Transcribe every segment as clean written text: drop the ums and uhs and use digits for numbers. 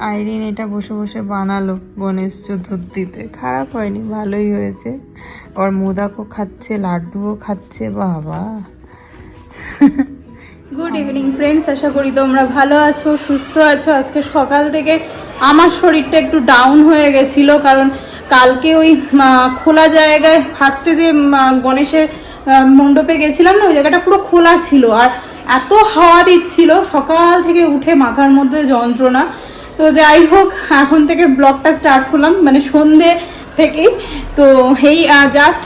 আইরিন এটা বসে বসে বানালো গণেশ চতুর্থীতে, খারাপ হয়নি, ভালোই হয়েছে। ওর মোদকও খাচ্ছে, লাড্ডুও খাচ্ছে, বাবা। গুড ইভিনিং ফ্রেন্ডস, আশা করি তোমরা ভালো আছো, সুস্থ আছো। আজকে সকাল থেকে আমার শরীরটা একটু ডাউন হয়ে গেছিলো, কারণ কালকে ওই খোলা জায়গায় ফার্স্টে যে গণেশের মণ্ডপে গেছিলাম না, ওই জায়গাটা পুরো খোলা ছিল আর এত হাওয়া দিচ্ছিল, সকাল থেকে উঠে মাথার মধ্যে যন্ত্রণা। তো যাই হোক, এখন থেকে ব্লগটা স্টার্ট করলাম, মানে সন্ধে থেকেই। তো এই জাস্ট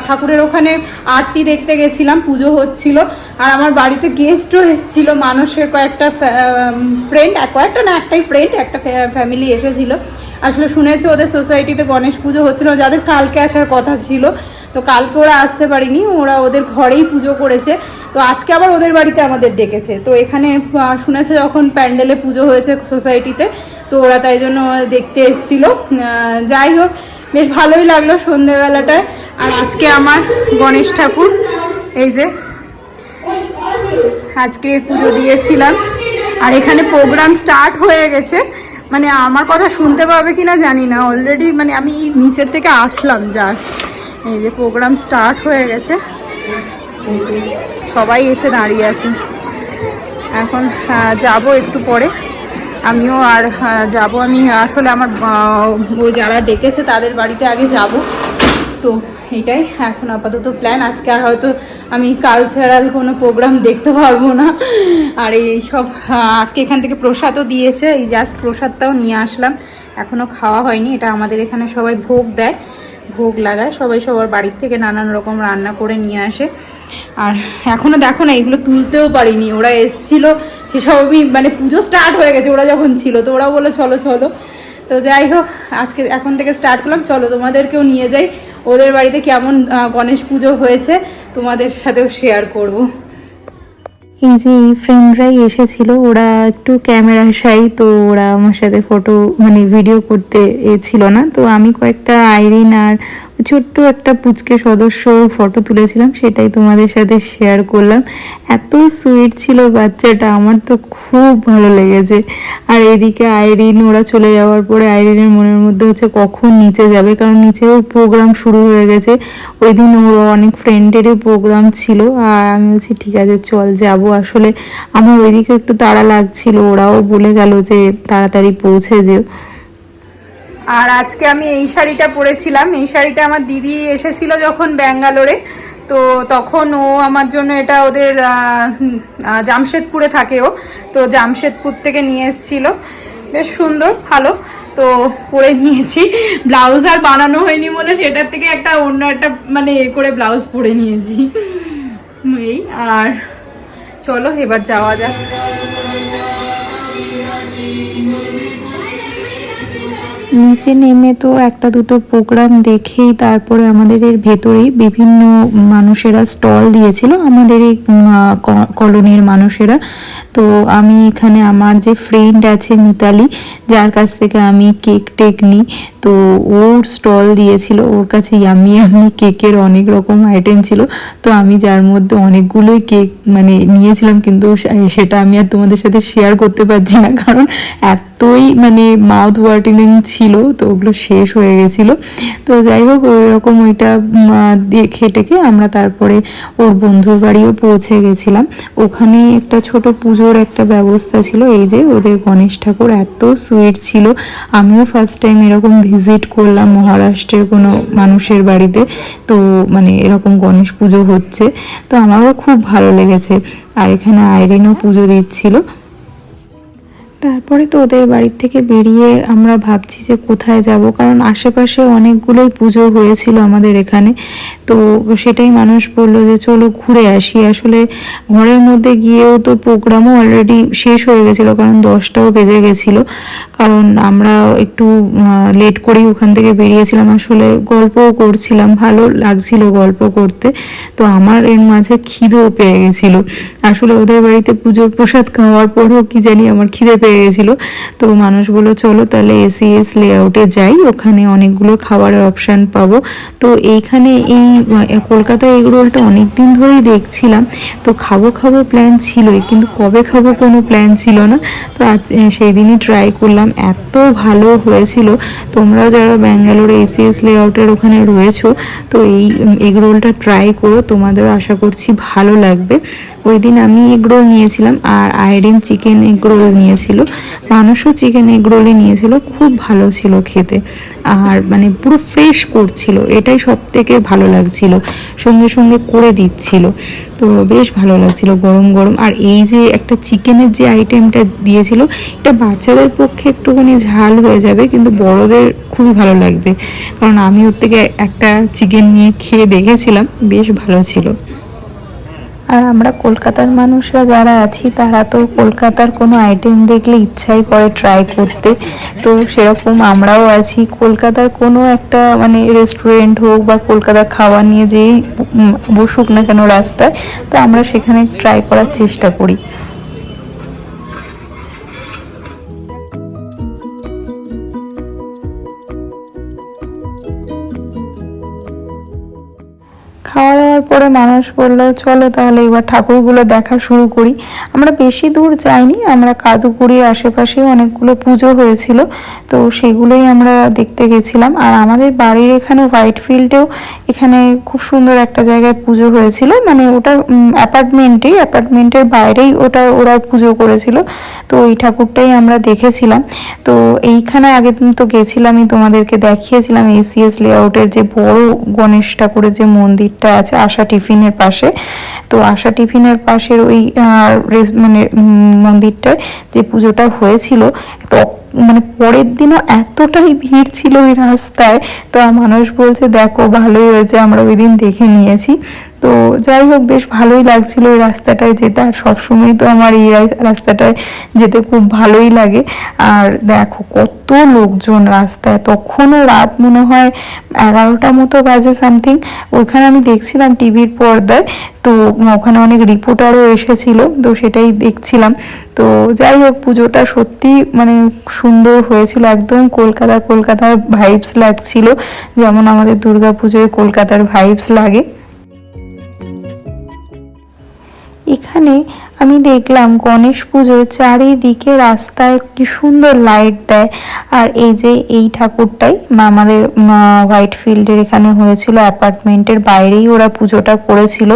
ঠাকুরের ওখানে আরতি দেখতে গেছিলাম, পুজো হচ্ছিল। আর আমার বাড়িতে গেস্টও এসেছিল, মানুষের কয়েকটা ফ্রেন্ড, একটাই ফ্রেন্ড, একটা ফ্যামিলি এসেছিল। আসলে শুনেছে ওদের সোসাইটিতে গণেশ পুজো হচ্ছিল, যাদের কালকে আসার কথা ছিল। তো কালকে ওরা আসতে পারিনি, ওরা ওদের ঘরেই পুজো করেছে। তো আজকে আবার ওদের বাড়িতে আমাদের ডেকেছে। তো এখানে শুনেছে যখন প্যান্ডেলে পুজো হয়েছে সোসাইটিতে, তো ওরা তাই জন্য দেখতে এসেছিলো। যাই হোক, বেশ ভালোই লাগলো সন্ধেবেলাটায়। আর আজকে আমার গণেশ ঠাকুর, এই যে আজকে পুজো দিয়েছিলাম। আর এখানে প্রোগ্রাম স্টার্ট হয়ে গেছে, মানে আমার কথা শুনতে পাবে কিনা জানি না, অলরেডি মানে আমি নিচের থেকে আসলাম জাস্ট। এই যে প্রোগ্রাম স্টার্ট হয়ে গেছে, সবাই এসে দাঁড়িয়ে আছে। এখন যাব একটু পরে আমিও, আর যাব আমি আসলে আমার ওই যারা ডেকেছে তাদের বাড়িতে আগে যাব। তো এটাই এখন আপাতত প্ল্যান। আজকে আর হয়তো আমি কালচারাল কোনো প্রোগ্রাম দেখতে পারবো না। আর এই সব আজকে এখান থেকে প্রসাদও দিয়েছে, এই জাস্ট প্রসাদটাও নিয়ে আসলাম, এখনও খাওয়া হয়নি। এটা আমাদের এখানে সবাই ভোগ দেয়, ভোগ লাগায়, সবাই সবার বাড়ির থেকে নানান রকম রান্না করে নিয়ে আসে। আর এখনও দেখো না, এগুলো তুলতেও পারিনি, ওরা এসছিল সেসবই, মানে পুজো স্টার্ট হয়ে গেছে ওরা যখন ছিল, তো ওরা বললো চলো চলো। তো যাই হোক, আজকে এখন থেকে স্টার্ট করলাম, চলো তোমাদেরকেও নিয়ে যাই ওদের বাড়িতে কেমন গণেশ পুজো হয়েছে, তোমাদের সাথেও শেয়ার করব। এই যে এই ফ্রেন্ডরাই এসেছিল, ওরা একটু ক্যামেরা শাই, তো ওরা আমার সাথে ফটো মানে ভিডিও করতে ছিল না। তো আমি কয়েকটা আইরিন আর ছোট্ট একটা পুচকে সদস্য ফটো তুলেছিলাম, সেটাই তোমাদের সাথে শেয়ার করলাম। এত সুইট ছিল বাচ্চাটা, আমার তো খুব ভালো লেগেছে। আর এদিকে আইরিন ওরা চলে যাওয়ার পরে আইরিনের মনের মধ্যে হচ্ছে কখন নিচে যাবে, কারণ নিচেও প্রোগ্রাম শুরু হয়ে গেছে। ওই দিন ওর অনেক ফ্রেন্ডেরই প্রোগ্রাম ছিল, আর আমি বলছি ঠিক আছে চল যাবো। আসলে আমার ওইদিকে একটু তাড়া লাগছিল, ওরাও বলে গেল যে তাড়াতাড়ি পৌঁছে যেও। আর আজকে আমি এই শাড়িটা পরেছিলাম, এই শাড়িটা আমার দিদি এসেছিল যখন ব্যাঙ্গালোরে, তো তখন ও আমার জন্য এটা, ওদের জামশেদপুরে থাকে ও, তো জামশেদপুর থেকে নিয়ে এসেছিল, বেশ সুন্দর ভালো। তো পরে নিয়েছি, ব্লাউজ আর বানানো হয়নি বলে সেটার থেকে অন্য একটা মানে করে ব্লাউজ পরে নিয়েছি এই। আর চলো এবার যাওয়া যাক। নিচে নেমে তো একটা দুটো প্রোগ্রাম দেখেই তারপরে আমাদের এর ভেতরেই বিভিন্ন মানুষেরা স্টল দিয়েছিল, আমাদের এই কলোনির মানুষেরা। তো আমি এখানে আমার যে ফ্রেন্ড আছে মিতালি, যার কাছ থেকে আমি কেক টেক নিই, তো ওর স্টল দিয়েছিল, ওর কাছে ইয়ামি কেকের অনেক রকম আইটেম ছিল। তো আমি যার মধ্যে অনেকগুলোই কেক মানে নিয়েছিলাম, কিন্তু সেটা আমি আর তোমাদের সাথে শেয়ার করতে পারছি না, কারণ এতই মানে মাউথ ওয়াটারিং ছিল, তো ওগুলো শেষ হয়ে গেছিলো। তো যাই হোক, ওই রকম ওইটা দেখে টেকে আমরা তারপরে ওর বন্ধুর বাড়িও পৌঁছে গেছিলাম। ওখানে একটা ছোট পুজোর একটা ব্যবস্থা ছিল। এই যে ওদের গণেশ ঠাকুর এত সুইট ছিল, আমিও ফার্স্ট টাইম এরকম ভিজিট করলাম মহারাষ্ট্রের কোনো মানুষের বাড়িতে, তো মানে এরকম গণেশ পুজো হচ্ছে, তো আমারও খুব ভালো লেগেছে। আর এখানে আইরিনও পুজো দিচ্ছিল। তারপরে তো ওদের বাড়ির থেকে বেরিয়ে আমরা ভাবছি যে কোথায় যাব, কারণ আশেপাশে অনেকগুলোই পুজো হয়েছিল আমাদের এখানে। তো সেটাই মানুষ বললো যে চলো ঘুরে আসি। আসলে ঘরের মধ্যে গিয়েও তো প্রোগ্রামও অলরেডি শেষ হয়ে গেছিলো, কারণ 10টাও বেজে গেছিলো, কারণ আমরা একটু লেট করেই ওখান থেকে বেরিয়েছিলাম। আসলে গল্পও করছিলাম, ভালো লাগছিল গল্প করতে। তো আমার এর মাঝে খিদেও পেয়ে গেছিলো। আসলে ওদের বাড়িতে পুজোর প্রসাদ খাওয়ার পরেও কি জানি আমার খিদে পেয়ে হয়ে গেছিলো। তো মানুষ বলল চলো তাহলে এসিএস লেআউটে যাই, ওখানে অনেকগুলো খাবারের অপশান পাবো। তো এইখানে এই কলকাতায় এগ রোলটা অনেক দিন ধরেই দেখছিলাম, তো খাবো খাবো প্ল্যান ছিলই, কিন্তু কবে খাবো কোনো প্ল্যান ছিল না। তো আজ সেই দিনই ট্রাই করলাম, এত ভালো হয়েছিল। তোমরাও যারা ব্যাঙ্গালোরে এসিএস লেআউটের ওখানে রয়েছো, তো এই এগ রোলটা ট্রাই করো, তোমাদেরও আশা করছি ভালো লাগবে। ওই দিন আমি এগ রোল নিয়েছিলাম আর আইরিন চিকেন এগ রোল নিয়েছিল, মানুষও চিকেন এগ রোলই নিয়েছিল, খুব ভালো ছিল খেতে। আর মানে পুরো ফ্রেশ করছিল, এটাই সব থেকে ভালো লাগছিল, সঙ্গে সঙ্গে করে দিচ্ছিল, তো বেশ ভালো লাগছিল গরম গরম। আর এই যে একটা চিকেনের যে আইটেমটা দিয়েছিল, এটা বাচ্চাদের পক্ষে একটুখানি ঝাল হয়ে যাবে, কিন্তু বড়দের খুবই ভালো লাগবে, কারণ আমি ওর থেকে একটা চিকেন নিয়ে খেয়ে দেখেছিলাম, বেশ ভালো ছিল। আর আমরা কলকাতার মানুষরা যারা আছি তারা তো কলকাতার কোনো আইটেম দেখলে ইচ্ছাই করে ট্রাই করতে, তো সেরকম আমরাও আছি। কলকাতার কোনো একটা মানে রেস্টুরেন্ট হোক বা কলকাতার খাবার নিয়ে যেই বসুক না কেন রাস্তায়, তো আমরা সেখানে ট্রাই করার চেষ্টা করি। খাওয়া দাওয়ার পরে মানুষ বললো চলো তাহলে এবার ঠাকুরগুলো দেখা শুরু করি। আমরা বেশি দূর যাইনি, আমরা কাদুকুড়ির আশেপাশেও অনেকগুলো পুজো হয়েছিল, তো সেগুলোই আমরা দেখতে গেছিলাম। আর আমাদের বাড়ির এখানে হোয়াইট ফিল্ডেও এখানে খুব সুন্দর একটা জায়গায় পুজো হয়েছিল, মানে ওটা অ্যাপার্টমেন্টের বাইরেই ওটা ওরা পুজো করেছিল, তো ওই ঠাকুরটাই আমরা দেখেছিলাম। তো এইখানে আগে তো গেছিলামই, তোমাদেরকে দেখিয়েছিলাম এসিএস লেআউটের যে বড় গণেশ ঠাকুরের যে মন্দিরটা আছে আশা টিফিনের পাশে। তো আশা টিফিনের পাশের ওই মানে মন্দিরটায় যে পুজোটা হয়েছিল, তো মানে পরের দিনও এতটাই ভিড় ছিল ওই রাস্তায়, তো মানুষ বলছে দেখো ভালোই হয়েছে আমরা ওই দিন দেখে নিয়েছি। তো যাই হোক, বেশ ভালোই লাগছিল ওই রাস্তাটায় যেতে, আর সবসময় তো আমার এই রাস্তাটায় যেতে খুব ভালোই লাগে। আর দেখো কত লোকজন রাস্তায়, তখনও রাত মনে হয় 11টা মতো বাজে সামথিং। ওইখানে আমি দেখছিলাম টিভির পর্দায়, তো ওখানে অনেক রিপোর্টারও এসেছিল, তো সেটাই দেখছিলাম। তো যাই হোক, পুজোটা সত্যি মানে সুন্দর হয়েছিল, একদম কলকাতার ভাইবস লাগছিল, যেমন আমাদের দুর্গাপুজোয় কলকাতার ভাইবস লাগে। এখানে আমি দেখলাম গণেশ পুজোর চারিদিকে রাস্তায় কি সুন্দর লাইট দেয়। আর এই যে এই ঠাকুরটাই আমাদের হোয়াইট ফিল্ডের এখানে হয়েছিল, অ্যাপার্টমেন্টের বাইরেই ওরা পুজোটা করেছিল।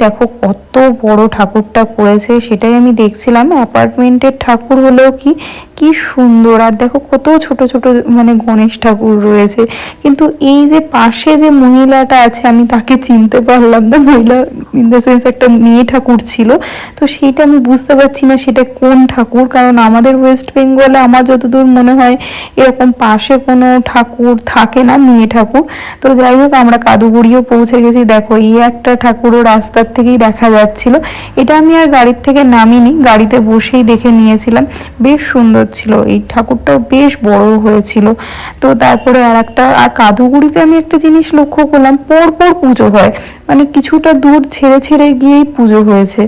দেখো কত বড় ঠাকুরটা করেছে, সেটাই আমি দেখছিলাম। অ্যাপার্টমেন্টের ঠাকুর হলেও কি সুন্দর, আর দেখো কত ছোট ছোট মানে গণেশ ঠাকুর রয়েছে। কিন্তু এই যে পাশে যে মহিলাটা আছে, আমি তাকে চিনতে পারলাম না, মহিলা ইন দ্য সেন্স একটা মেয়ে ঠাকুর ছিল, তো সেইটা আমি বুঝতে পারছি না সেটা কোন ঠাকুর, কারণ আমাদের ওয়েস্ট বেঙ্গলে আমার যতদূর মনে হয় এরকম পাশে কোনো ঠাকুর থাকে না, মেয়ে ঠাকুর। তো যাই হোক, আমরা কাদুগুড়িও পৌঁছে গেছি। দেখো এই একটা ঠাকুরও রাস্তার থেকেই দেখা যাচ্ছিল, এটা আমি আর গাড়ির থেকে নামিনি, গাড়িতে বসেই দেখে নিয়েছিলাম, বেশ সুন্দর ছিল। এই ঠাকুরটাও বেশ বড় হয়েছিল। তো তারপরে আর কাদুগুড়িতে আমি একটা জিনিস লক্ষ্য করলাম, পরপর পুজো হয়, মানে কিছুটা দূর ছেড়ে ছেড়ে গিয়েই পুজো হয়েছে।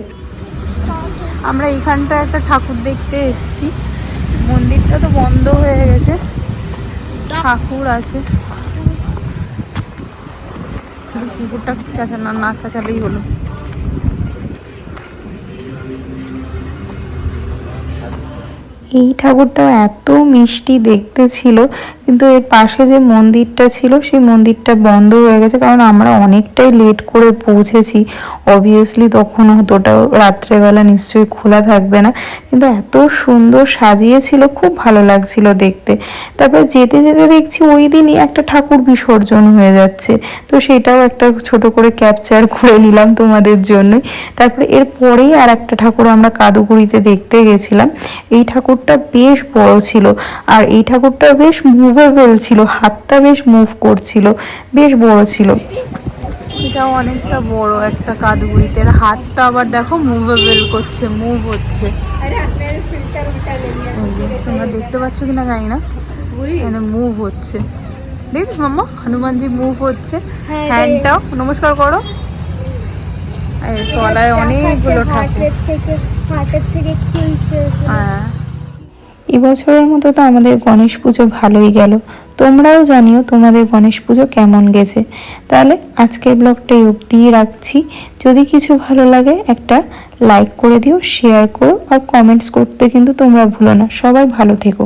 আমরা এইখানটা একটা ঠাকুর দেখতে এসেছি, মন্দিরটা তো বন্ধ হয়ে গেছে, ঠাকুর আছে। কুকুরটা না চাচালেই হলো। এই ঠাকুরটা এত মিষ্টি দেখতে ছিল, কিন্তু এর পাশে যে মন্দিরটা ছিল সেই মন্দিরটা বন্ধ হয়ে গেছে, কারণ আমরা অনেকটাই লেট করে পৌঁছেছি। অবভিয়াসলি তখন অতটা রাত্রেবেলা নিশ্চয়ই খোলা থাকবে না, কিন্তু এত সুন্দর সাজিয়েছিল, খুব ভালো লাগছিল দেখতে। তারপরে যেতে যেতে দেখছি ওই দিনই একটা ঠাকুর বিসর্জন হয়ে যাচ্ছে, তো সেটাও একটা ছোট করে ক্যাপচার করে নিলাম তোমাদের জন্যই। তারপরে এর পরেই আর একটা ঠাকুর আমরা কাদুগুড়িতে দেখতে গেছিলাম। এই ঠাকুরটা বেশ বড় ছিল, আর এই ঠাকুরটা বেশ মুভেবল ছিল, হাতটা বেশ মুভ করছিল, বেশ বড় ছিল। এটাও অনেকটা বড় একটা কাদুগুড়িতে, হাতটা আবার দেখো মুভেবল করছে, মুভ হচ্ছে। তোমরা দেখতে পাচ্ছ কিনা জানি না, মানে মুভ হচ্ছে, দেখছিস মাম্মা? হনুমানজি মুভ হচ্ছে, হ্যান্ডটাও নমস্কার করো। তলায় অনেকগুলো ঠাকুর। হাতের থেকে খুলছে। হ্যাঁ, এবছরের মতো তো আমাদের গণেশ পুজো ভালোই গেল। তোমরাও জানিও তোমাদের গণেশ পুজো কেমন গেছে। তাহলে আজকের ব্লগটা এই অবধিই রাখছি। যদি কিছু ভালো লাগে একটা লাইক করে দিও, শেয়ার করো আর কমেন্টস করতে কিন্তু তোমরা ভুলো না। সবাই ভালো থেকো।